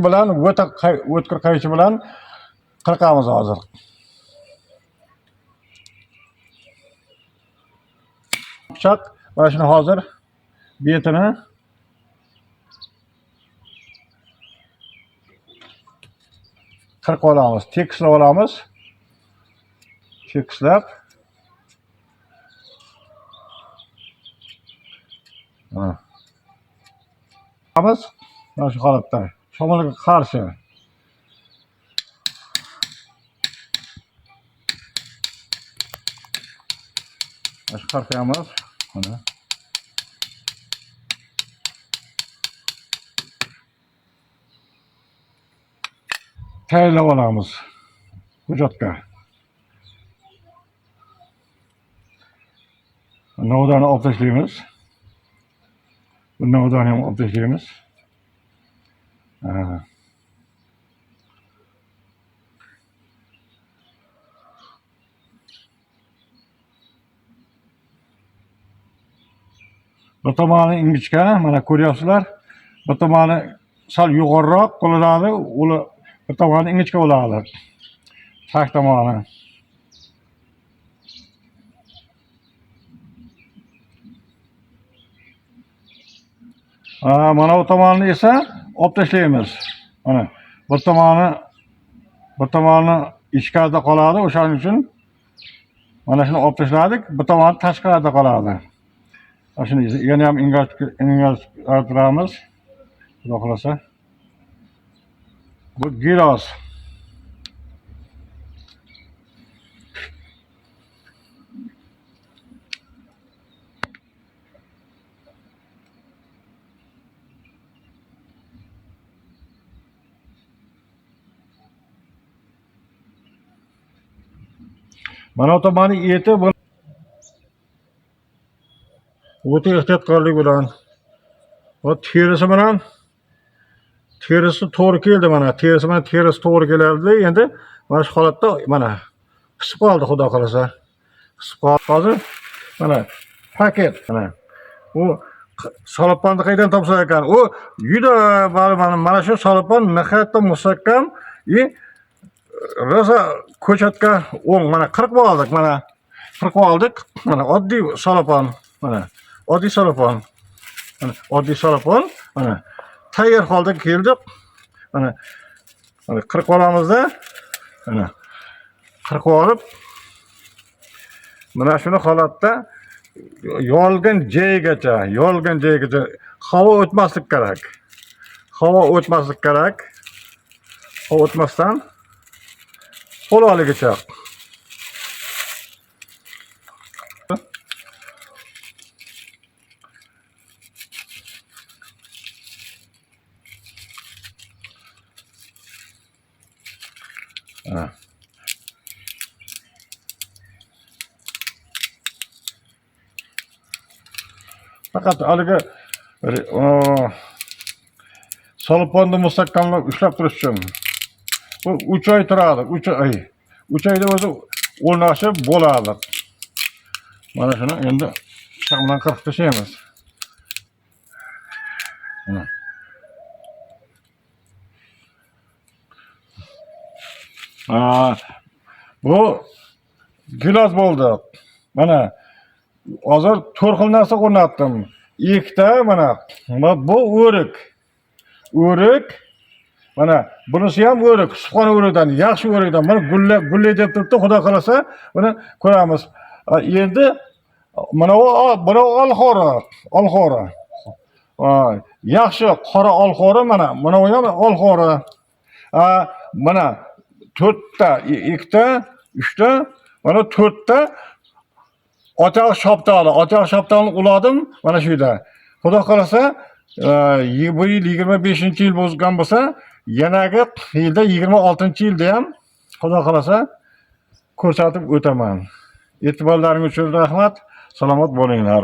bilan o'tkir qaychi bilan qirqamiz hozir. Pichoq mana shuni hozir betini qirqib olamiz, tekislab olamiz. Tekislab olamiz. Mana shu holatda shamolga qarshi mana shu qirqamiz. Mana tayyorlab olamiz hujjatga. Novdani olib tashlaymiz. Bu novdani ham olib tashlaymiz. Bu tomoni ingichka, mana ko'ryapsizlar. Bu tomoni sal yuqoriroq qo'llanadi, bu tomoni ingichka bo'ladi. Taq tomoni. Mana bu tomonni esa olib tashlaymiz. Mana bu tomoni ichkarida qoladi, o'shaning uchun mana shuni olib tashladik. Bu tomoni tashqarida qoladi. Shuni yana ham ingashtiramiz. Xudo xolasa. Bu gilos. Mana bu tomoni eti bu o'ta ehtiyotkorlik bilan va terisi bilan terisi to'g'ri keldi mana. Terisi bilan terisi to'g'ri keladi. Endi mana shu holatda mana qisib qoldi, xudo xolasa. Qisib qoldi. Hozir mana paket mana. U saloponni qayerdan topsa ekan? U juda mana shu salopon nihoyatda mustahkam. Rosa ko'chatga o'ng mana qirqib oldik, mana qirqib oldik. Mana oddiy salopon, mana oddiy salopon. Mana oddiy salopon, mana tayyor holda keldi. Mana qirqib olamizda. Mana qirqib olib mana shuni holatda yolg'in joyigacha havo o'tmaslik kerak. Havo o'tmaslik kerak. Havo o'tmasdan qo'laligicha. Faqat haligi saloponni mustahkamlab ushlab turish uchun bu 3 oy turadi. 3 oy. 3 oyda o'zi o'rnashib bo'ladi. Mana shuni endi pichoq bilan qirqib tashlaymiz. Bu gilos bo'ldi. Mana hozir 4 xil narsa o'rnatdim. Ikkita mana bu o'rik. O'rik. Mana bunisi ham o'rik, suxon o'rikdan, yaxshi o'rikdan. Mana gullay deb turibdi, xudo xolasa, buni ko'ramiz. Endi mana bu olxori. Yaxshi qora olxori mana bu ham olxori. Mana 4 ta, 2 ta, 3 ta, mana 4 ta ochoq shoptoni uladim mana shu yerda. Xudo xolasa, bu yil 25-yil bo'lgan bo'lsa, yanagi yilda 26-yilda ham xudo xolasa ko'rsatib o'taman. E'tiborlaringiz uchun rahmat. Salomat bo'linglar.